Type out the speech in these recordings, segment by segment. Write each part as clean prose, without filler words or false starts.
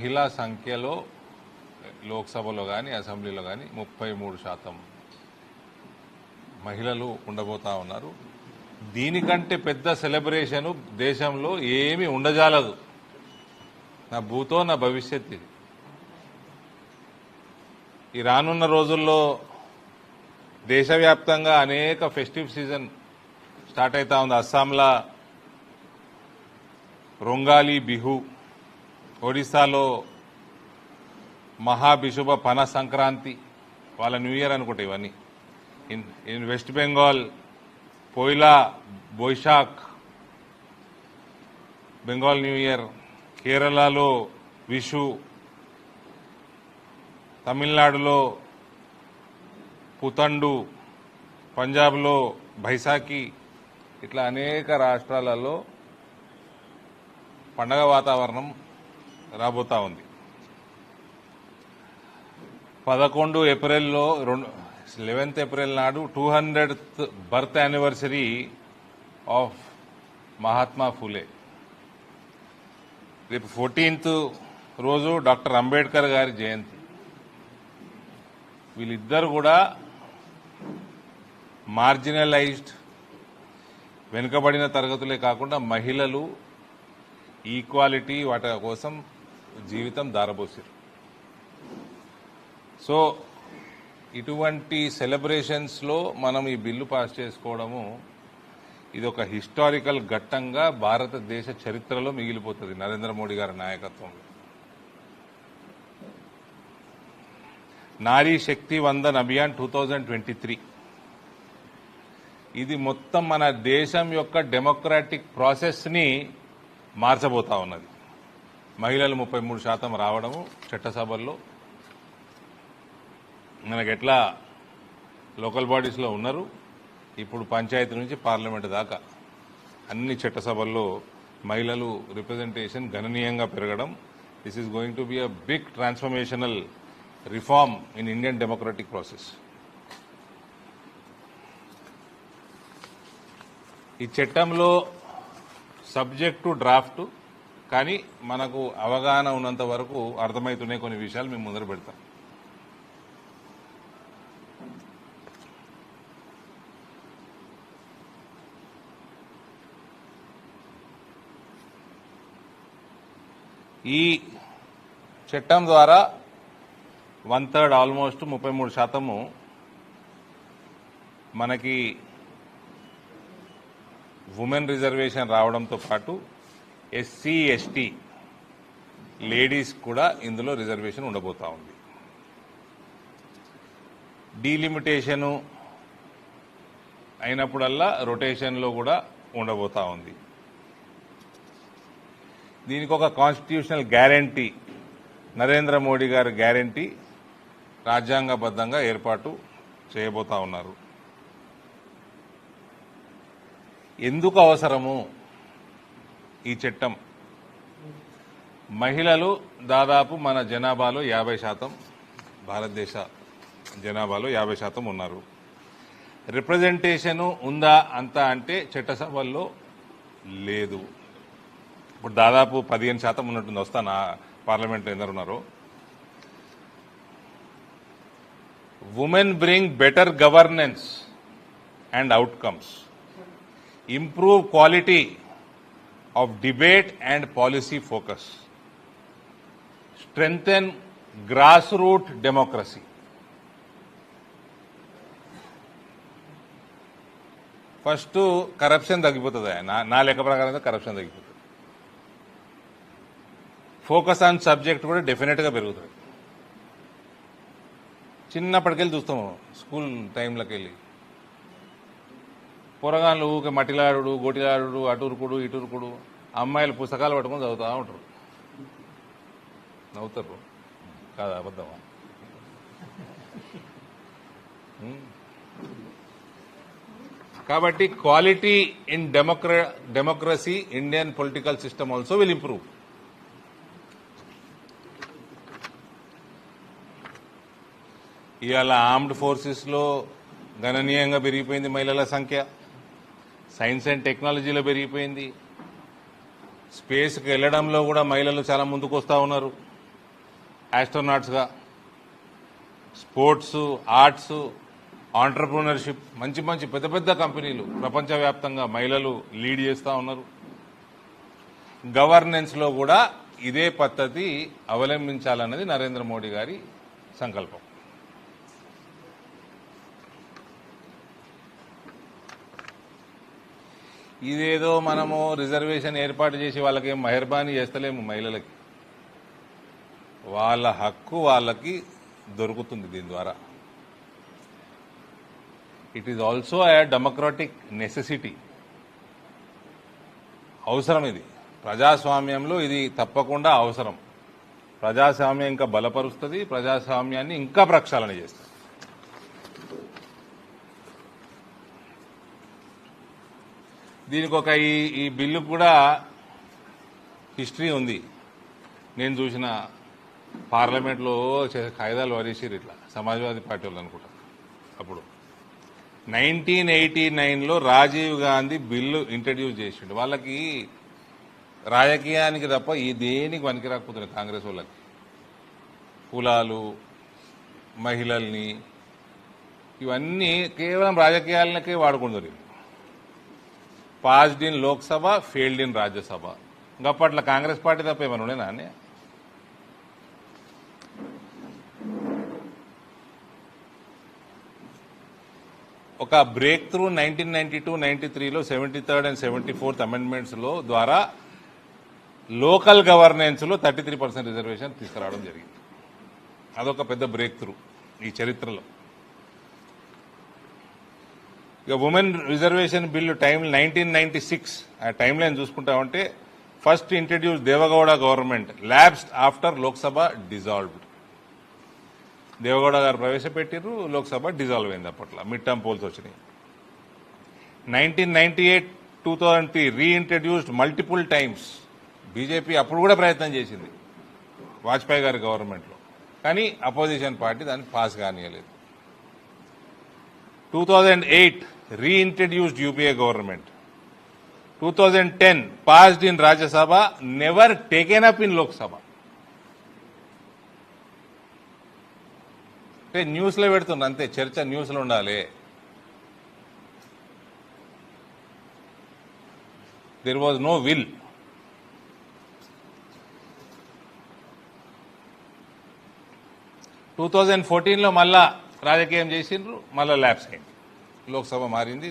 మహిళా సంఖ్యలో లోక్సభలో కానీ అసెంబ్లీలో కానీ 33% మహిళలు ఉండబోతా ఉన్నారు. దీనికంటే పెద్ద సెలబ్రేషన్ దేశంలో ఏమీ ఉండజాలదు. నా భూతో నా భవిష్యత్ ఇది. ఈ రానున్న రోజుల్లో దేశవ్యాప్తంగా అనేక ఫెస్టివ్ సీజన్ స్టార్ట్ అవుతా ఉంది. అస్సాంలో రొంగాలి బిహు, ఒడిశాలో మహాబిషుబ పన సంక్రాంతి, వాళ్ళ న్యూ ఇయర్ అనుకుంటా ఇవన్నీ. In West Bengal Poila Boishakh, Bengal new year. కేరళలో విషు, తమిళనాడులో పుతండు, పంజాబ్లో బైసాఖి, ఇట్లా అనేక రాష్ట్రాలలో పండగ వాతావరణం రాబోతా ఉంది. 11 ఏప్రిల్లో 11th ఏప్రిల్ నాడు 200th birth anniversary of Mahatma Phule. రేపు 14th రోజు డాక్టర్ అంబేద్కర్ గారి జయంతి. వీళ్ళిద్దరు కూడా మార్జినలైజ్డ్, వెనుకబడిన తరగతులే కాకుండా మహిళలు ఈక్వాలిటీ వాటి కోసం జీవితం దారబోసారు. సో ఇటువంటి సెలబ్రేషన్స్లో మనం ఈ బిల్లు పాస్ చేసుకోవడము ఇది ఒక హిస్టారికల్ ఘట్టంగా భారతదేశ చరిత్రలో మిగిలిపోతుంది నరేంద్ర మోడీ గారి నాయకత్వంలో. నారీ శక్తి వందన్ అభియాన్ 2023 ఇది మొత్తం మన దేశం యొక్క డెమోక్రాటిక్ ప్రాసెస్ని మార్చబోతా ఉన్నది. మహిళలు 33% రావడము చట్టసభల్లో. మనకెట్లా లోకల్ బాడీస్లో ఉన్నారు, ఇప్పుడు పంచాయతీ నుంచి పార్లమెంట్ దాకా అన్ని చట్టసభల్లో మహిళలు రిప్రజెంటేషన్ గణనీయంగా పెరగడం. This is going to be a big transformational reform in Indian democratic process. ఈ చట్టంలో సబ్జెక్టు డ్రాఫ్ట్, కానీ మనకు అవగాహన ఉన్నంత వరకు అర్థమవుతున్నాయి కొన్ని విషయాలు మేము ముందర పెడతాం. ఈ చట్టం ద్వారా 1/3 ఆల్మోస్ట్ 33% మనకి ఉమెన్ రిజర్వేషన్ రావడంతో పాటు ఎస్సీ ఎస్టీ లేడీస్ కూడా ఇందులో రిజర్వేషన్ ఉండబోతా ఉంది. డీలిమిటేషను అయినప్పుడల్లా రొటేషన్లో కూడా ఉండబోతా ఉంది. దీనికి ఒక కాన్స్టిట్యూషనల్ గ్యారంటీ, నరేంద్ర మోడీ గారి గ్యారంటీ రాజ్యాంగబద్ధంగా ఏర్పాటు చేయబోతా ఉన్నారు. ఎందుకు అవసరము ఈ చట్టం? మహిళలు దాదాపు మన జనాభాలో 50%, భారతదేశ జనాభాలో 50% ఉన్నారు. రిప్రజెంటేషను ఉందా అంతా అంటే చట్టసభల్లో లేదు. ఇప్పుడు దాదాపు 15% ఉన్నట్టుంది. వస్తానా పార్లమెంట్లో ఎందరు ఉన్నారు. Women bring better governance and outcomes, improve quality of debate and policy focus, strengthen grassroots democracy. First corruption తగ్గిపోతుంది. నా లెక్క ప్రకారం కరప్షన్ తగ్గిపోతుంది. ఫోకస్ ఆన్ సబ్జెక్ట్ కూడా డెఫినెట్గా పెరుగుతుంది. చిన్నప్పటికెళ్ళి చూస్తాము, స్కూల్ టైంలోకి వెళ్ళి పొరగాళ్ళు ఊకే మట్టిలాడు, గోటిలాడు, అటురుకుడు ఇటురుకుడు, అమ్మాయిలు పుస్తకాలు పట్టుకొని చదువుతూ ఉంటారు. నవ్వుతారు కాదా? అబద్ధమా? కాబట్టి quality in democracy Indian political system also will improve. ఇవాళ ఆర్మ్డ్ ఫోర్సెస్లో గణనీయంగా పెరిగిపోయింది మహిళల సంఖ్య. సైన్స్ అండ్ టెక్నాలజీలో పెరిగిపోయింది. స్పేస్కి వెళ్లడంలో కూడా మహిళలు చాలా ముందుకు వస్తూ ఉన్నారు. ఆస్ట్రోనాట్స్గా, స్పోర్ట్స్, ఆర్ట్స్, ఆంటర్ప్రినర్షిప్, మంచి మంచి పెద్ద పెద్ద కంపెనీలు ప్రపంచవ్యాప్తంగా మహిళలు లీడ్ చేస్తూ ఉన్నారు. గవర్నెన్స్లో కూడా ఇదే పద్ధతి అవలంబించాలన్నది నరేంద్ర మోడీ గారి సంకల్పం. ఇదేదో మనము రిజర్వేషన్ ఏర్పాటు చేసి వాళ్ళకేం మెహర్బానీ చేస్తలేము. మహిళలకి వాళ్ళ హక్కు వాళ్ళకి దొరుకుతుంది దీని ద్వారా. It is also a democratic necessity. అవసరం ఇది. ప్రజాస్వామ్యంలో ఇది తప్పకుండా అవసరం. ప్రజాస్వామ్యం ఇంకా బలపరుస్తుంది, ప్రజాస్వామ్యాన్ని ఇంకా ప్రక్షాళన చేస్తుంది. దీనికి ఒక ఈ బిల్లు కూడా హిస్టరీ ఉంది. నేను చూసిన పార్లమెంట్లో కాయిదాలు వరేసిరు ఇట్లా సమాజ్వాదీ పార్టీ వాళ్ళు అనుకుంటా. అప్పుడు 1989లో రాజీవ్ గాంధీ బిల్లు ఇంట్రడ్యూస్ చేసిండు. వాళ్ళకి రాజకీయానికి తప్ప ఈ దేనికి పనికి రాకపోతున్నాయి కాంగ్రెస్ వాళ్ళకి. కులాలు, మహిళల్ని ఇవన్నీ కేవలం రాజకీయాలకే వాడుకుంటారు. Passed in Lok Sabha, failed in Rajya Sabha. ఇంకప్పట్లో కాంగ్రెస్ పార్టీ తప్ప ఏమైనా ఉండేనా అని. ఒక బ్రేక్ త్రూ 1992-93లో 73rd and 74th అమెండ్మెంట్స్లో ద్వారా లోకల్ గవర్నెన్స్లో 33% రిజర్వేషన్ తీసుకురావడం జరిగింది. అదొక పెద్ద బ్రేక్ త్రూ ఈ చరిత్రలో. ఇక ఉమెన్ రిజర్వేషన్ బిల్లు టైం 1996 ఆ టైం లైన్ చూసుకుంటామంటే first introduce Deve Gowda government, lapsed after Lok Sabha dissolved. Deve Gowda గారు ప్రవేశపెట్టారు, లోక్సభ డిజాల్వ్ అయింది. అప్పట్లో మిడ్ టర్మ్ పోల్స్ వచ్చినాయి. 1998-2003 రీఇంట్రడ్యూస్డ్ మల్టిపుల్ టైమ్స్. బీజేపీ అప్పుడు కూడా ప్రయత్నం చేసింది వాజ్పేయి గారి గవర్నమెంట్లో, కానీ అపోజిషన్ పార్టీ దాన్ని pass కానియలేదు. 2008 reintroduced UPA government. 2010 passed in Rajya Sabha, never taken up in Lok Sabha. అంటే న్యూస్లో పెడుతున్నా అంతే, చర్చ న్యూస్లో ఉండాలి. There was no will. To 2014లో మళ్ళా రాజకీయం చేసిండ్రు, మళ్ళీ ల్యాప్స్ అయింది. లోక్సభ మారింది,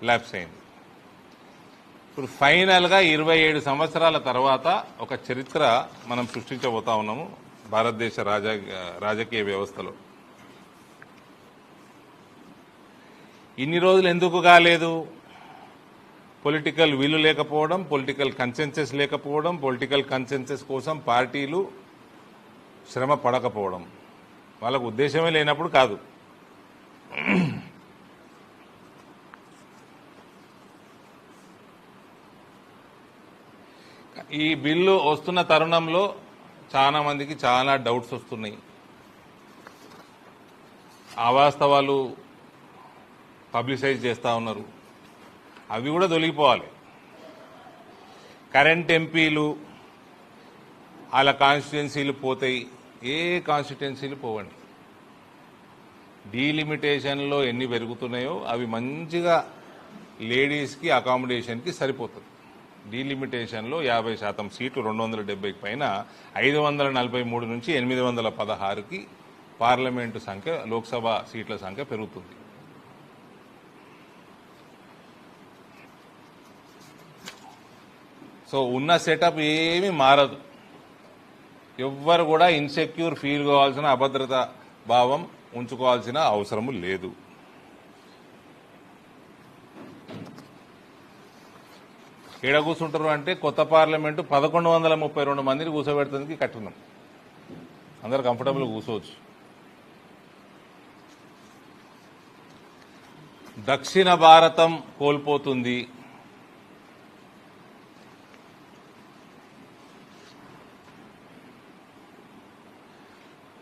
ల్యాప్స్ అయింది. ఇప్పుడు ఫైనల్గా 27 సంవత్సరాల తర్వాత ఒక చరిత్ర మనం సృష్టించబోతా ఉన్నాము భారతదేశ రాజకీయ వ్యవస్థలో. ఇన్ని రోజులు ఎందుకు కాలేదు? పొలిటికల్ విల్ లేకపోవడం, పొలిటికల్ కన్సెన్సస్ లేకపోవడం, పొలిటికల్ కన్సెన్సస్ కోసం పార్టీలు శ్రమ పడకపోవడం. వాళ్ళకు ఉద్దేశమే లేనప్పుడు కాదు. ఈ బిల్లు వస్తున్న తరుణంలో చాలా మందికి చాలా డౌట్స్ వస్తున్నాయి. అవాస్తవాలు పబ్లిసైజ్ చేస్తూ ఉన్నారు. అవి కూడా తొలగిపోవాలి. కరెంట్ ఎంపీలు వాళ్ళ కాన్స్టిట్యున్సీలు పోతాయి. ఏ కాన్స్టిట్యున్సీలు పోవండి. డీలిమిటేషన్లో ఎన్ని పెరుగుతున్నాయో అవి మంచిగా లేడీస్కి అకామిడేషన్కి సరిపోతుంది. డీలిమిటేషన్లో 50% సీట్లు 270కి పైన 543 నుంచి 816కి పార్లమెంటు సంఖ్య, లోక్సభ సీట్ల సంఖ్య పెరుగుతుంది. సో ఉన్న సెటప్ ఏమీ మారదు. ఎవ్వరు కూడా ఇన్సెక్యూర్ ఫీల్ కావాల్సిన, అభద్రత భావం ఉంచుకోవాల్సిన అవసరము లేదు. ఏడ కూర్చుంటారు అంటే కొత్త పార్లమెంటు 1132 మందిని కూర్చోబెడుతుంది కట్టినాం. అందరు కంఫర్టబుల్గా కూర్చోవచ్చు. దక్షిణ భారతం కోల్పోతుంది.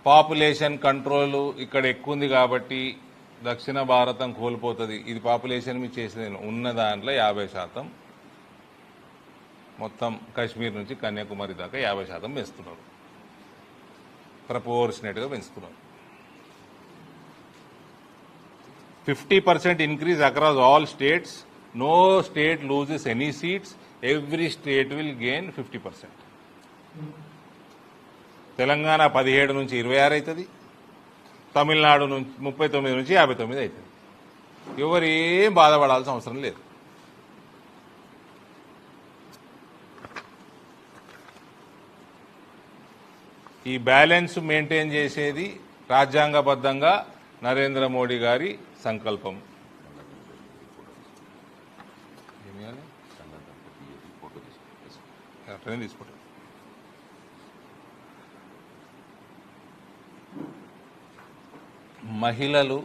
పాపులేషన్ కంట్రోల్ ఇక్కడ ఎక్కువ ఉంది కాబట్టి దక్షిణ భారతం కోల్పోతుంది. ఇది పాపులేషన్ మీద చేసిన ఉన్న దాంట్లో 50%, మొత్తం కాశ్మీర్ నుంచి కన్యాకుమారి దాకా 50% వేస్తున్నారు. ప్రపోర్షనేట్గా పెంచుతున్నారు. 50% increase across all states. No state loses any seats. Every state will gain 50%. Telangana 17 నుంచి 26 అవుతుంది, తమిళనాడు నుంచి 39 నుంచి 59 అవుతుంది. ఎవరు ఏం బాధపడాల్సిన అవసరం లేదు. ఈ బ్యాలెన్స్ మెయింటైన్ చేసేది రాజ్యాంగబద్ధంగా నరేంద్ర మోడీ గారి సంకల్పం. తీసుకుంటాం. మహిళలు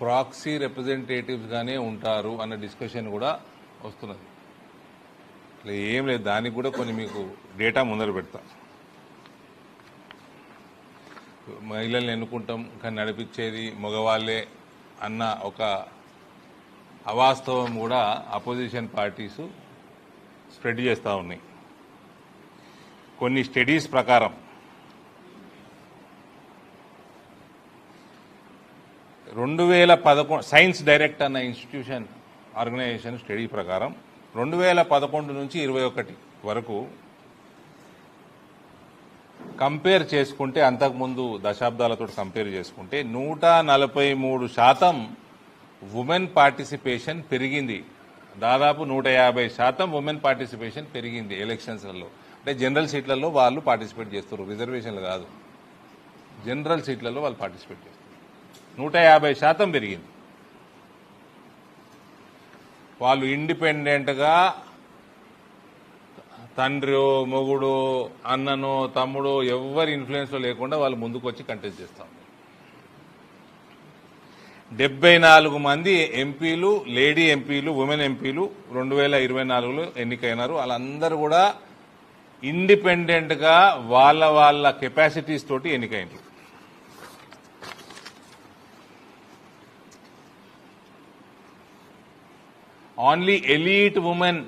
ప్రాక్సీ రిప్రజెంటేటివ్స్గానే ఉంటారు అన్న డిస్కషన్ కూడా వస్తున్నది. అట్లా ఏం లేదు, దానికి కూడా కొన్ని మీకు డేటా ముందర పెడతా. మహిళల్ని ఎన్నుకుంటాం కానీ నడిపించేది మగవాళ్లే అన్న ఒక అవాస్తవం కూడా అపోజిషన్ పార్టీసు స్ప్రెడ్ చేస్తూ ఉన్నాయి. కొన్ని స్టడీస్ ప్రకారం 2011 సైన్స్ డైరెక్ట్ అన్న ఇన్స్టిట్యూషన్ ఆర్గనైజేషన్ స్టడీ ప్రకారం 2011 నుంచి 21 వరకు కంపేర్ చేసుకుంటే, అంతకుముందు దశాబ్దాలతో కంపేర్ చేసుకుంటే 143% ఉమెన్ పార్టిసిపేషన్ పెరిగింది. దాదాపు 150% ఉమెన్ పార్టిసిపేషన్ పెరిగింది ఎలక్షన్స్లలో. అంటే జనరల్ సీట్లలో వాళ్ళు పార్టిసిపేట్ చేస్తారు, రిజర్వేషన్లు కాదు, జనరల్ సీట్లలో వాళ్ళు పార్టిసిపేట్ చేస్తారు. 150% పెరిగింది. వాళ్ళు ఇండిపెండెంట్గా తండ్రో మొగుడో అన్ననో తమ్ముడో ఎవరి ఇన్ఫ్లుయెన్స్లో లేకుండా వాళ్ళు ముందుకు వచ్చి కంటెస్ట్ చేస్తాం. 74 మంది ఎంపీలు, లేడీ ఎంపీలు, ఉమెన్ ఎంపీలు 2024లో ఎన్నికైనారు. వాళ్ళందరూ కూడా ఇండిపెండెంట్గా వాళ్ళ కెపాసిటీస్ తోటి ఎన్నికైనారు. Only elite women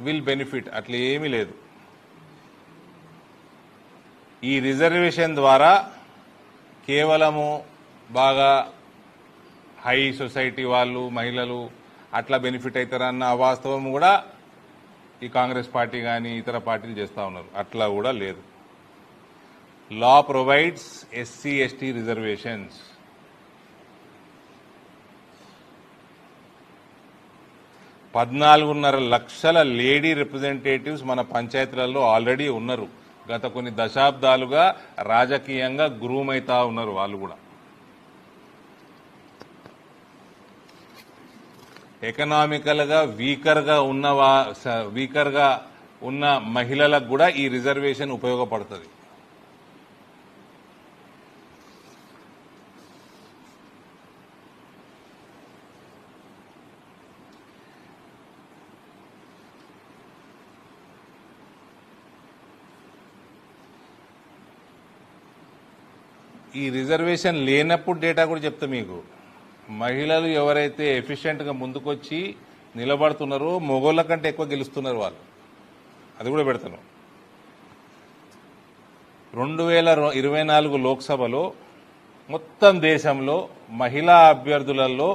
will benefit అట్లా ఏమీ లేదు. ఈ రిజర్వేషన్ ద్వారా కేవలము బాగా హై సొసైటీ వాళ్ళు, మహిళలు అట్లా బెనిఫిట్ అవుతారన్న అవాస్తవం కూడా ఈ కాంగ్రెస్ పార్టీ కానీ ఇతర పార్టీలు చేస్తూ ఉన్నారు. అట్లా కూడా లేదు. లా ప్రొవైడ్స్ ఎస్సీ ఎస్టీ రిజర్వేషన్స్. 14.5 లక్షల లేడీ రిప్రజెంటేటివ్స్ మన పంచాయతీలలో ఆల్రెడీ ఉన్నారు. గత కొన్ని దశాబ్దాలుగా రాజకీయంగా గ్రూమ్ అవుతా ఉన్నారు. వాళ్ళు కూడా ఎకనామికల్గా వీకర్గా ఉన్న మహిళలకు కూడా ఈ రిజర్వేషన్ ఉపయోగపడుతుంది. ఈ రిజర్వేషన్ లేనప్పుడు డేటా కూడా చెప్తా మీకు. మహిళలు ఎవరైతే ఎఫిషియెంట్గా ముందుకొచ్చి నిలబడుతున్నారో మొగోళ్ళ కంటే ఎక్కువ గెలుస్తున్నారు వాళ్ళు. అది కూడా పెడతాను. 2024 లోక్సభలో మొత్తం దేశంలో మహిళా అభ్యర్థులలో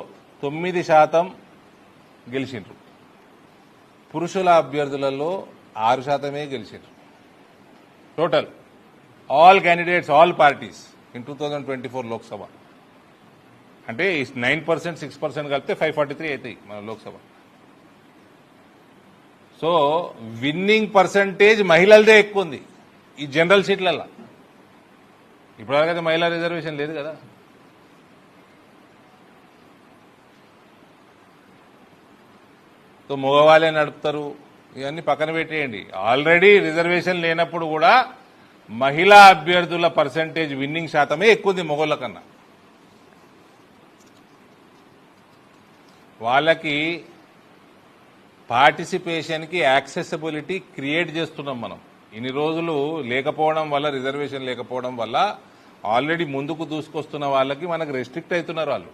9% గెలిచిండ్రు. పురుషుల అభ్యర్థులలో 6% గెలిచిండ్రు. Total all candidates, all parties in 2024 Lok Sabha. అంటే 9%, 6% కలిపితే 543 అవుతాయి మన లోక్సభ. సో విన్నింగ్ పర్సంటేజ్ మహిళలదే ఎక్కువ ఉంది ఈ జనరల్ సీట్లలో. ఇప్పటివరకైతే మహిళా రిజర్వేషన్ లేదు కదా. సో మగవాళ్ళే నడుపుతారు, ఇవన్నీ పక్కన పెట్టేయండి. ఆల్రెడీ రిజర్వేషన్ లేనప్పుడు కూడా మహిళా అభ్యర్థుల పర్సంటేజ్ విన్నింగ్ శాతమే ఎక్కువ ఉంది మగోళ్ళ కన్నా. వాళ్ళకి పార్టిసిపేషన్కి యాక్సెసిబిలిటీ క్రియేట్ చేస్తున్నాం మనం. ఇన్ని రోజులు లేకపోవడం వల్ల, రిజర్వేషన్ లేకపోవడం వల్ల ఆల్రెడీ ముందుకు దూసుకొస్తున్న వాళ్ళకి మనకు రెస్ట్రిక్ట్ అవుతున్నారు వాళ్ళు.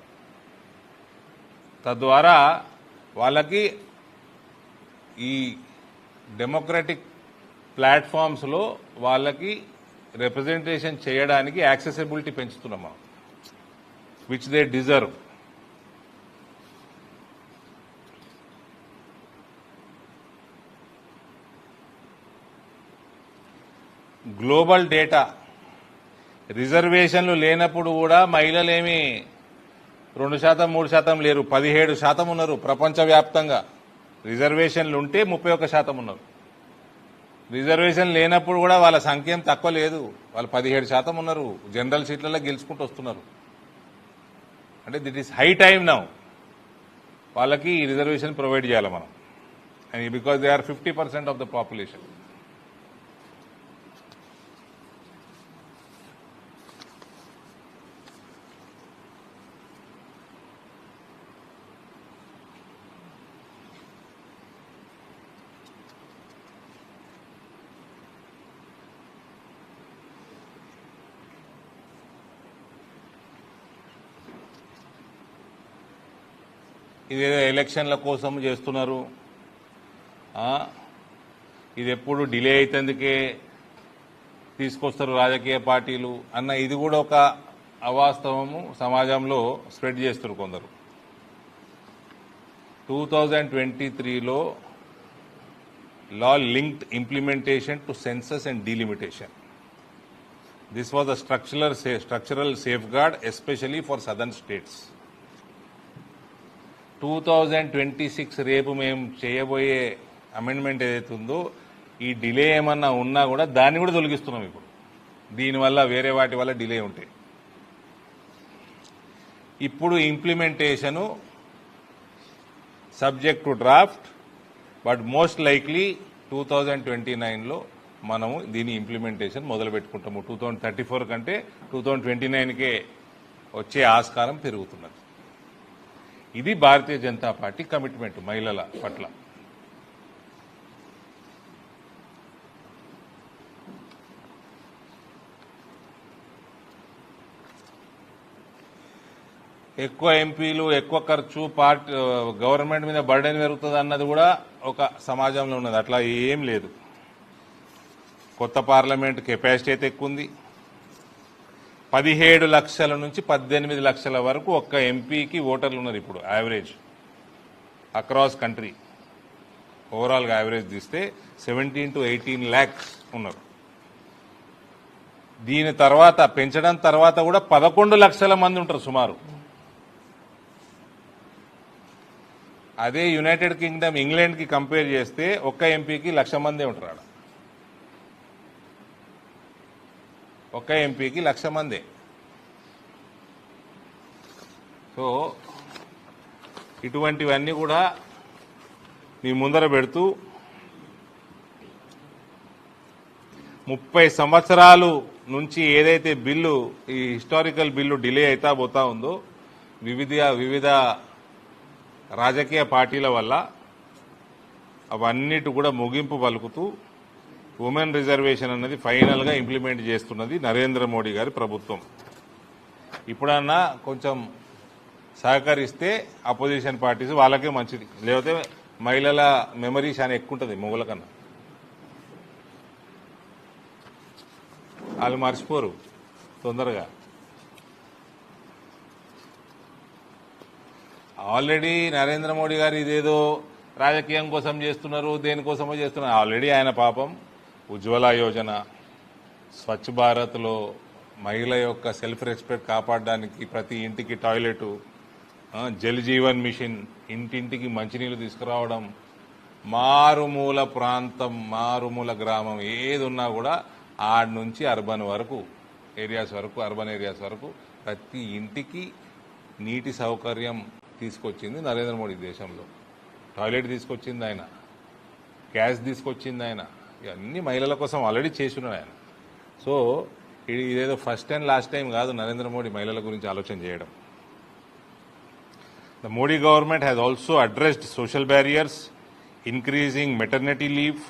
తద్వారా వాళ్ళకి ఈ డెమోక్రటిక్ ప్లాట్ఫామ్స్లో వాళ్ళకి రిప్రజెంటేషన్ చేయడానికి యాక్సెసిబిలిటీ పెంచుతున్నామా, which they deserve. Global data, రిజర్వేషన్లు లేనప్పుడు కూడా మహిళలేమి 2% 3% లేరు, 17% ఉన్నారు ప్రపంచవ్యాప్తంగా. రిజర్వేషన్లు ఉంటే 31% ఉన్నారు. రిజర్వేషన్ లేనప్పుడు కూడా వాళ్ళ సంఖ్య తక్కువ లేదు, వాళ్ళు 17% ఉన్నారు. జనరల్ సీట్లలో గెలుచుకుంటూ వస్తున్నారు. అంటే that is high time now వాళ్ళకి ఈ రిజర్వేషన్ ప్రొవైడ్ చేయాలి మనం, and because they are 50% of the population. ఇదేదో ఎలక్షన్ల కోసం చేస్తున్నారు, ఇది ఎప్పుడు డిలే అవుతుందుకే తీసుకొస్తారు రాజకీయ పార్టీలు అన్న ఇది కూడా ఒక అవాస్తవము సమాజంలో స్ప్రెడ్ చేస్తారు కొందరు. 2023లో law linked implementation to census and delimitation. This was a structural safeguard especially for southern states. 2026 రేపు మేము చేయబోయే అమెండ్మెంట్ ఏదైతే ఉందో ఈ డిలే ఏమన్నా ఉన్నా కూడా దాన్ని కూడా తొలగిస్తున్నాం ఇప్పుడు. దీనివల్ల వేరే వాటి వల్ల డిలే ఉంటాయి. ఇప్పుడు implementation subject to draft, but most likely 2029లో మనము దీని ఇంప్లిమెంటేషన్ మొదలు పెట్టుకుంటాము. 2034 కంటే 2029కే వచ్చే ఆస్కారం పెరుగుతున్నది. ఇది భారతీయ జనతా పార్టీ కమిట్మెంట్ మహిళల పట్ల. ఎక్కువ ఎంపీలు, ఎక్కువ ఖర్చు, గవర్నమెంట్ మీద బర్డెన్ పెరుగుతుంది అన్నది కూడా ఒక సమాజంలో ఉన్నది. అట్లా ఏం లేదు. కొత్త పార్లమెంట్ కెపాసిటీ అయితే ఎక్కువ ఉంది. 17 లక్షల నుంచి 18 లక్షల వరకు ఒక్క ఎంపీకి ఓటర్లు ఉన్నారు ఇప్పుడు యావరేజ్ అక్రాస్ కంట్రీ. ఓవరాల్గా యావరేజ్ తీస్తే 17 to 18 lakhs ఉన్నారు. దీని తర్వాత పెంచడం తర్వాత కూడా 11 లక్షల మంది ఉంటారు సుమారు. అదే యునైటెడ్ కింగ్డమ్, ఇంగ్లాండ్కి కంపేర్ చేస్తే ఒక్క ఎంపీకి 1,00,000 మందే ఉంటారు. ఆడ ఒక్క ఎంపీకి 1,00,000 మందే. సో ఇటువంటివన్నీ కూడా మీ ముందర పెడుతూ 30 సంవత్సరాలు నుంచి ఏదైతే బిల్లు, ఈ హిస్టారికల్ బిల్లు డిలే అవుతా పోతా ఉందో వివిధ రాజకీయ పార్టీల వల్ల అవన్నిటి కూడా ముగింపు పలుకుతూ ఉమెన్ రిజర్వేషన్ అన్నది ఫైనల్గా ఇంప్లిమెంట్ చేస్తున్నది నరేంద్ర మోడీ గారి ప్రభుత్వం. ఇప్పుడన్నా కొంచెం సహకరిస్తే అపోజిషన్ పార్టీస్ వాళ్ళకే మంచిది, లేకపోతే మహిళల మెమరీ చాలా ఎక్కువ ఉంటుంది మొగుల కన్నా. వాళ్ళు మర్చిపోరు తొందరగా. ఆల్రెడీ నరేంద్ర మోడీ గారు ఇదేదో రాజకీయం కోసం చేస్తున్నారు, దేనికోసమో చేస్తున్నారు. ఆల్రెడీ ఆయన పాపం ఉజ్వల యోజన, స్వచ్ఛ భారత్లో మహిళ యొక్క సెల్ఫ్ రెస్పెక్ట్ కాపాడడానికి ప్రతి ఇంటికి టాయిలెటు, జల్ జీవన్ మిషన్, ఇంటింటికి మంచినీళ్ళు తీసుకురావడం, మారుమూల ప్రాంతం, మారుమూల గ్రామం ఏది ఉన్నా కూడా ఆడ నుంచి అర్బన్ ఏరియాస్ వరకు ప్రతి ఇంటికి నీటి సౌకర్యం తీసుకొచ్చింది నరేంద్ర మోడీ దేశంలో. టాయిలెట్ తీసుకొచ్చింది ఆయన, గ్యాస్ తీసుకొచ్చింది ఆయన, ఇవన్నీ మహిళల కోసం ఆల్రెడీ చేస్తున్నాడు ఆయన. సో ఇదేదో ఫస్ట్ అండ్ లాస్ట్ టైం కాదు నరేంద్ర మోడీ మహిళల గురించి ఆలోచన చేయడం. The Modi government has also addressed social barriers, increasing maternity leave.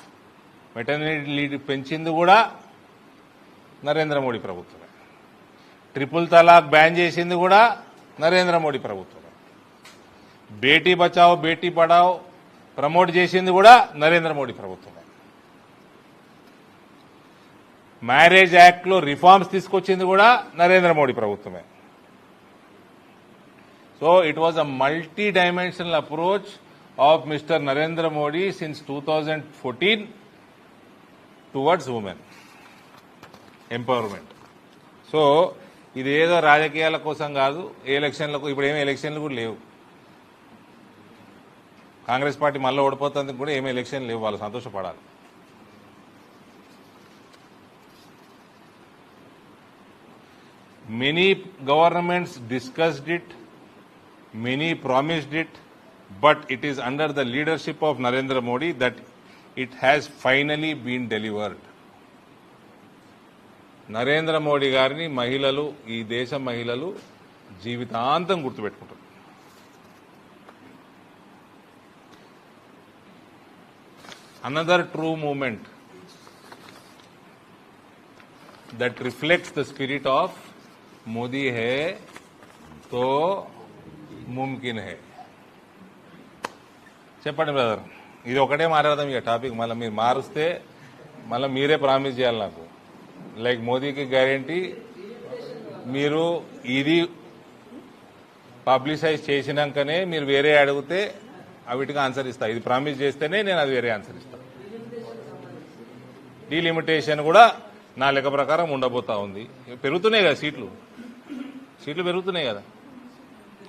Maternity leave పెంచింది కూడా నరేంద్ర మోడీ ప్రభుత్వమే. ట్రిపుల్ తలాక్ బ్యాన్ చేసింది కూడా నరేంద్ర మోడీ ప్రభుత్వమే. బేటీ బచావో బేటీ పడావో ప్రమోట్ చేసింది కూడా నరేంద్ర మోడీ ప్రభుత్వమే. మ్యారేజ్ యాక్ట్లో రిఫార్మ్స్ తీసుకొచ్చింది కూడా నరేంద్ర మోడీ ప్రభుత్వమే. So it was a multi dimensional approach of mister Narendra Modi since 2014 towards women empowerment. So ఇది ఏదో రాజకీయాల కోసం కాదు, ఎలక్షన్లకు ఇప్పుడు ఏమీ ఎలక్షన్లు కూడా లేవు. కాంగ్రెస్ పార్టీ మళ్ళీ ఓడిపోతుంది కూడా ఏమీ ఎలక్షన్లు లేవు, వాళ్ళు సంతోషపడాలి. Many governments discussed it, many promised it, but it is under the leadership of Narendra Modi that it has finally been delivered. Narendra Modi గారిని మహిళలు, ఈ దేశ మహిళలు జీవితాంతం గుర్తుపెట్టుకుంటారు. Another true movement that reflects the spirit of Modi హే తో ముమ్కిన్ హే. చెప్పండి బ్రదర్, ఇది ఒకటే మాట్లాడదాం ఇక టాపిక్. మళ్ళీ మీరు మారుస్తే మళ్ళీ మీరే ప్రామిస్ చేయాలి నాకు, లైక్ మోదీకి గ్యారంటీ. మీరు ఇది పబ్లిసైజ్ చేసినాకనే మీరు వేరే అడిగితే అవిటికి ఆన్సర్ ఇస్తా. ఇది ప్రామిస్ చేస్తేనే నేను అది వేరే ఆన్సర్ ఇస్తాను. డీలిమిటేషన్ కూడా నా లెక్క ప్రకారం ఉండబోతా ఉంది. పెరుగుతున్నాయి కదా సీట్లు పెరుగుతున్నాయి కదా,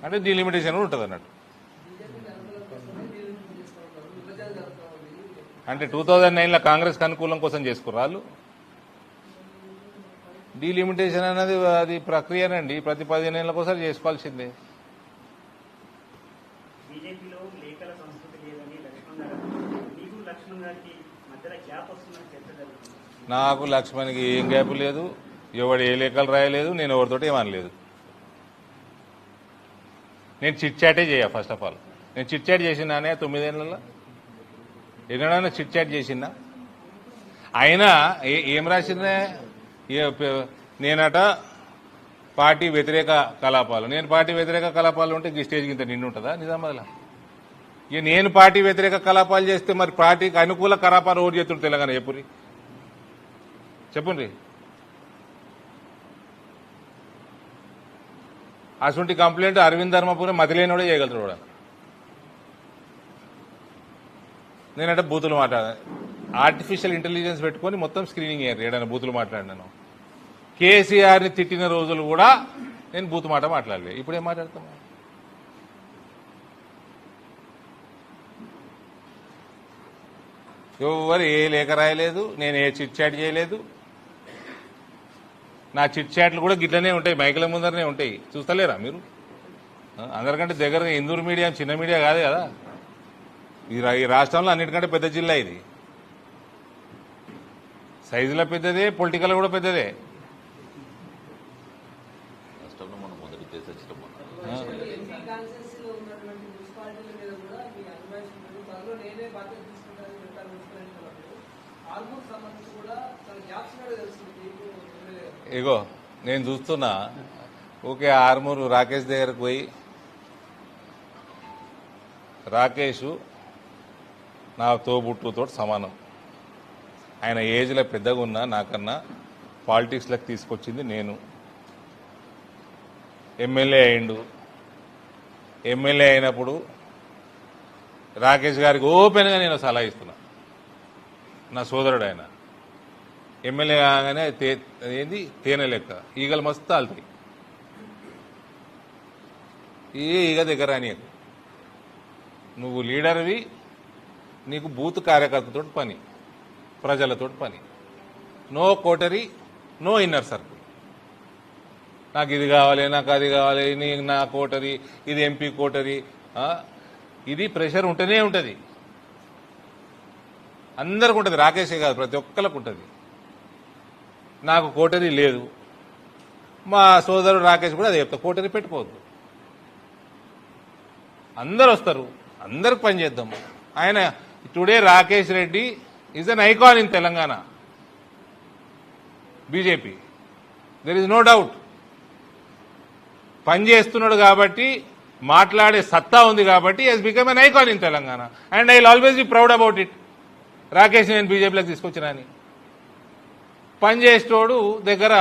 అంటే డీలిమిటేషన్ కూడా ఉంటుంది అన్నట్టు. అంటే 2009లో కాంగ్రెస్కి అనుకూలం కోసం చేసుకున్నారు వాళ్ళు. డీలిమిటేషన్ అనేది అది ప్రక్రియనండి, ప్రతి 15 ఏళ్ళ కోసం చేసుకోవాల్సిందే. నాకు లక్ష్మణ్కి ఏం గ్యాప్ లేదు, ఎవడు ఏ లేఖలు రాయలేదు, నేను ఎవరితోటి ఏమనలేదు. నేను చిట్ చాటే చేయ. ఫస్ట్ ఆఫ్ ఆల్ నేను చిట్ చాట్ చేసినానే 9 ఏళ్లలో ఎక్కడైనా చిట్ చాట్ చేసినా. అయినా ఏం రాసిందే, నేనట పార్టీ వ్యతిరేక కలాపాలు. నేను పార్టీ వ్యతిరేక కలాపాలు ఉంటే ఈ స్టేజ్ కింద నిండు ఉంటుందా నిజామాబాద్లో? ఇక నేను పార్టీ వ్యతిరేక కలాపాలు చేస్తే మరి పార్టీకి అనుకూల కలాపాలు ఓటు చేతుడు తెలంగాణ చెప్పుండ్రి. అటువంటి కంప్లైంట్ అరవింద్ ధర్మపురం మతిలేనోడే చేయగలుగుతాడు కూడా. నేనంటే బూతులు మాట్లాడాను, ఆర్టిఫిషియల్ ఇంటెలిజెన్స్ పెట్టుకొని మొత్తం స్క్రీనింగ్ అయ్యారు. ఏడైనా బూతులు మాట్లాడినాను. కేసీఆర్ని తిట్టిన రోజులు కూడా నేను బూతు మాట మాట్లాడలేదు. ఇప్పుడేం మాట్లాడతాం? ఎవరు ఏ లేఖ రాయలేదు, నేను ఏ చిట్ చాట్ చేయలేదు. నా చిట్ చాట్లు కూడా గిట్లనే ఉంటాయి, మైకుల ముందరనే ఉంటాయి. చూస్తలేరా మీరు? అందరికంటే దగ్గర ఇందూరు మీడియా చిన్న మీడియా కాదు కదా. ఈ రాష్ట్రంలో అన్నిటికంటే పెద్ద జిల్లా ఇది. సైజులో పెద్దదే, పొలిటికల్ కూడా పెద్దదే. ఇగో నేను చూస్తున్నా, ఓకే ఆర్మూరు రాకేష్ దగ్గరకు పోయి, రాకేష్ నా తోబుట్టుతో సమానం. ఆయన ఏజ్లో పెద్దగా ఉన్నా నాకన్నా, పాలిటిక్స్లకు తీసుకొచ్చింది నేను. ఎమ్మెల్యే అయిండు. ఎమ్మెల్యే అయినప్పుడు రాకేష్ గారికి ఓపెన్గా నేను సలహా ఇస్తున్నా. నా సోదరుడు ఆయన. ఎమ్మెల్యే కాగానే ఏంది తేనె లెక్క ఈగలు మస్తు ఆలుతాయి. ఈగ దగ్గర నీకు నువ్వు లీడర్వి, నీకు బూత్ కార్యకర్తతో పని, ప్రజలతో పని. No coterie, no inner circle. నాకు ఇది కావాలి, నాకు అది కావాలి, నా కోటరీ, ఇది ఎంపీ కోటరీ. ఇది ప్రెషర్ ఉంటేనే ఉంటుంది, అందరికి ఉంటుంది. రాకేషే కాదు, ప్రతి ఒక్కరికి ఉంటుంది. నాకు కోటరీ లేదు. మా సోదరుడు రాకేష్ కూడా అదే చెప్తా, కోటరీ పెట్టుకోవద్దు. అందరు వస్తారు, అందరికి పని చేద్దాం. ఆయన today Rakesh Reddy is an icon in Telangana BJP. There is no doubt. పని చేస్తున్నాడు కాబట్టి, మాట్లాడే సత్తా ఉంది కాబట్టి he's become an icon in Telangana. And I will always be proud about it. Rakesh నేను బీజేపీలోకి తీసుకొచ్చినా అని. పని చేసేటోడు దగ్గర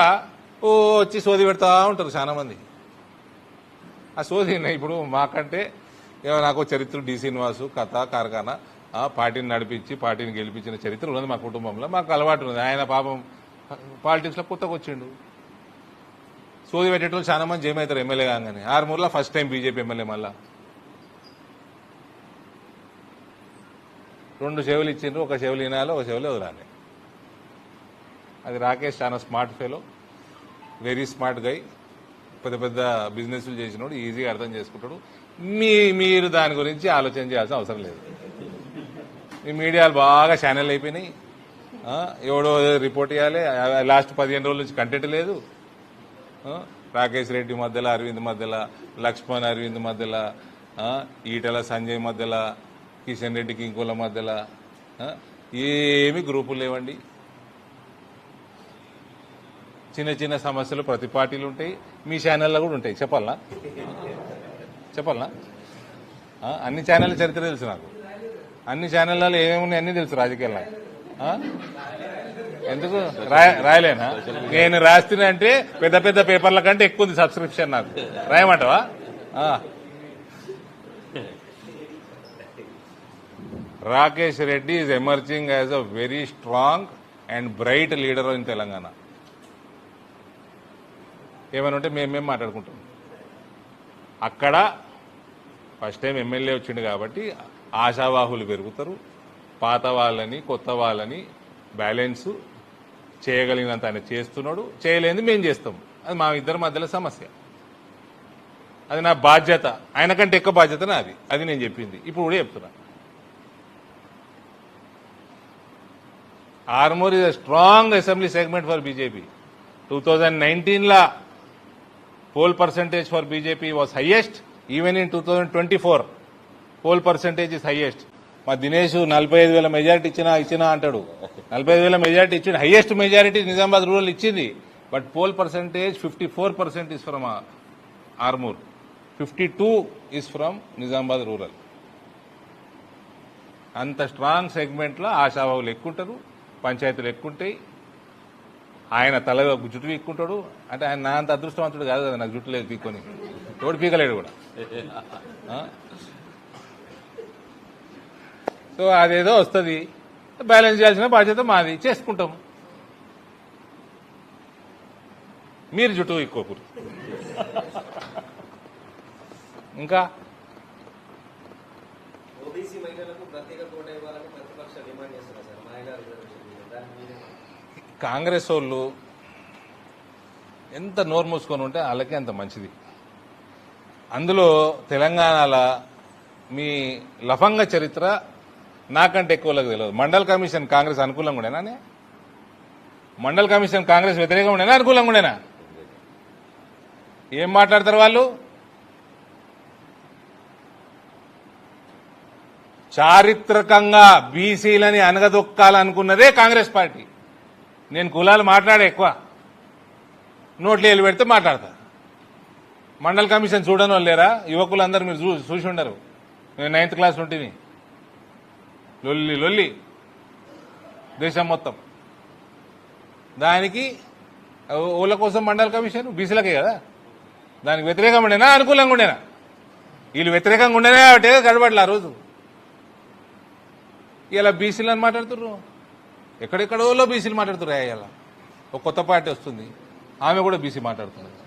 ఓ వచ్చి సోది పెడతా ఉంటారు చాలా మంది. ఆ సోది ఇప్పుడు మాకంటే నాకు చరిత్ర డి శ్రీనివాసు కథ కార్ఖానా పార్టీని నడిపించి పార్టీని గెలిపించిన చరిత్ర ఉన్నది మా కుటుంబంలో. మాకు అలవాటు ఉన్నది. ఆయన పాపం పాలిటిక్స్లో కొత్తగా వచ్చిండు. సోది పెట్టేటోళ్ళు చాలా మంది జమ అవుతారు ఎమ్మెల్యే కాగానే. ఆరుమూరులో ఫస్ట్ టైం బీజేపీ ఎమ్మెల్యే. మళ్ళా 2 చెవులు ఇచ్చిండ్రు. ఒక చెవులు వినాలి, ఒక చెవులు వదలాలి. అది రాకేష్ చాలా smart fellow, very smart guy. పెద్ద పెద్ద బిజినెస్లు చేసినోడు, ఈజీగా అర్థం చేసుకుంటాడు. మీరు దాని గురించి ఆలోచన చేయాల్సిన అవసరం లేదు. మీ మీడియాలు బాగా ఛానల్ అయిపోయినాయి. ఎవడో రిపోర్ట్ ఇవ్వాలి. లాస్ట్ 15 రోజుల నుంచి కంటెంట్ లేదు. రాకేష్ రెడ్డి మధ్యలో, అరవింద్ మధ్యలో, లక్ష్మణ్ అరవింద్ మధ్యలో, ఈటల సంజయ్ మధ్యలో, కిషన్ రెడ్డికి ఇంకోల మధ్యలో ఏమి గ్రూపులు లేవండి. చిన్న చిన్న సమస్యలు ప్రతి పార్టీలు ఉంటాయి. మీ ఛానల్లో కూడా ఉంటాయి. చెప్పాలనా? అన్ని ఛానళ్ళ చరిత్ర తెలుసు నాకు. అన్ని ఛానళ్ళలో ఏమేమి ఉన్నాయి అన్నీ తెలుసు రాజకీయాల్లో. ఎందుకు రాయలేనా? నేను రాస్తున్నంటే పెద్ద పెద్ద పేపర్ల కంటే ఎక్కువ ఉంది సబ్స్క్రిప్షన్ నాకు. రాయమంటావా? Rakesh Reddy is emerging as a very strong and bright leader in Telangana. ఏమైనా ఉంటే మేమేం మాట్లాడుకుంటాం. అక్కడ ఫస్ట్ టైం ఎమ్మెల్యే వచ్చిండు కాబట్టి ఆశావాహులు పెరుగుతారు. పాత వాళ్ళని కొత్త వాళ్ళని బ్యాలెన్స్ చేయగలిగినంత ఆయన చేస్తున్నాడు. చేయలేనిది మేము చేస్తాం. అది మా ఇద్దరి మధ్యలో సమస్య. అది నా బాధ్యత. ఆయన కంటే ఎక్కువ బాధ్యత నాది. అది నేను చెప్పింది. ఇప్పుడు కూడా చెప్తున్నా. Armoor is a strong assembly segment for BJP. 2019 poll percentage for BJP was highest. Even in 2024 poll percentage is highest. మా దినేష్ 45,000 మెజారిటీ ఇచ్చినా అంటాడు. 45,000 మెజారిటీ ఇచ్చింది. హైయెస్ట్ మెజారిటీ నిజామాబాద్ రూరల్ ఇచ్చింది. But pole percentage 54% is from Armoor, 52 is from Nizamabad rural. అంత strong సెగ్మెంట్లో ఆశావాహులు ఎక్కుంటారు, పంచాయతీలు ఎక్కుంటాయి. ఆయన తల జుట్టు పీక్కుంటాడు. అంటే ఆయన నా అంత అదృష్టవంతుడు కాదు కదా, నాకు జుట్టు లేదు పీక్కొని. తోడు పీకలేడు కూడా. సో అదేదో వస్తుంది. బ్యాలెన్స్ చేయాల్సిన బాధ్యత మాది. చేసుకుంటాం. మీరు జుట్టు పీక్కోకూరు. ఇంకా కాంగ్రెస్ వాళ్ళు ఎంత నోరు మూసుకొని ఉంటే వాళ్ళకే అంత మంచిది. అందులో తెలంగాణలో మీ లఫంగ చరిత్ర నాకంటే ఎక్కువలకు తెలియదు. మండల్ కమిషన్ కాంగ్రెస్ అనుకూలంగా ఉండేనా? మండల్ కమిషన్ కాంగ్రెస్ వ్యతిరేకంగా ఉండేనా, అనుకూలంగా ఉండేనా? ఏం మాట్లాడతారు వాళ్ళు? చారిత్రకంగా బీసీలని అనగదొక్కాలనుకున్నదే కాంగ్రెస్ పార్టీ. నేను కులాలు మాట్లాడే ఎక్కువ, నోట్లు వేలు పెడితే మాట్లాడతా. మండల్ కమిషన్ చూడని వాళ్ళు లేరా? యువకులందరూ మీరు చూసి ఉండరు. నేను 9th క్లాస్ ఉంటిని. లొల్లి లొల్లి దేశం మొత్తం. దానికి ఊళ్ళ కోసం మండల్ కమిషన్ బీసీలకే కదా. దానికి వ్యతిరేకంగా ఉండేనా, అనుకూలంగా ఉండేనా? వీళ్ళు వ్యతిరేకంగా ఉండేనే కాబట్టి గడబడలే ఆ రోజు. ఇలా బీసీలు అని మాట్లాడుతున్నారు. ఎక్కడెక్కడోలో బీసీలు మాట్లాడుతున్నారు. ఇలా ఒక కొత్త పార్టీ వస్తుంది, ఆమె కూడా బీసీ మాట్లాడుతున్నారు.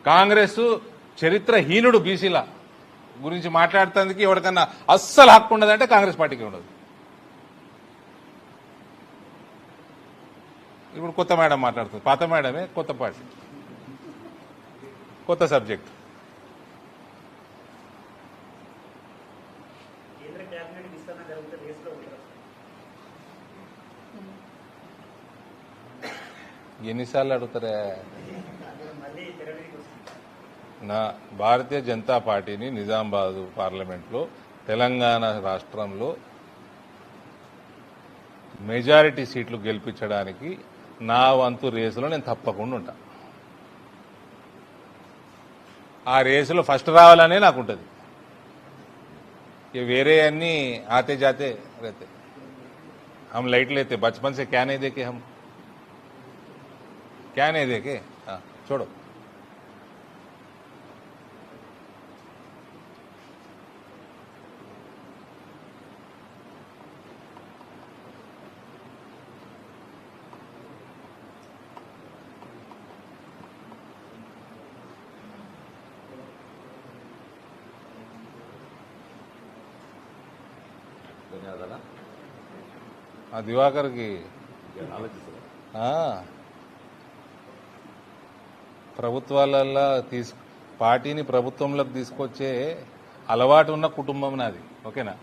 కాంగ్రెస్ చరిత్రహీనుడు బీసీల గురించి మాట్లాడుతందుకు ఎవరికన్నా అస్సలు హక్కు ఉండదంటే కాంగ్రెస్ పార్టీకి ఉండదు. ఇప్పుడు కొత్త మేడం మాట్లాడుతుంది. పాత మేడమే, కొత్త పార్టీ, కొత్త సబ్జెక్ట్. ఎన్నిసార్లు అడుగుతారా? నా భారతీయ జనతా పార్టీని నిజామాబాద్ పార్లమెంట్లో తెలంగాణ రాష్ట్రంలో మెజారిటీ సీట్లు గెలిపించడానికి నా వంతు రేసులో నేను తప్పకుండా ఉంటా. ఆ రేసులో ఫస్ట్ రావాలనే నాకు ఉంటుంది. వేరే అన్ని ఆతే జాతే रहते. हम लाइट लेते, बचपन से क्या नहीं देखे हम. क्या नहीं देखे हाँ छोड़ो ధన్యవాదాలు. ఆ దివాకర్కి ఆలోచిస్తారా? ఆ, ప్రభుత్వాలల్లో పార్టీని ప్రభుత్వంలోకి తీసుకొచ్చే అలవాటు ఉన్న కుటుంబం నాది. ఓకేనా?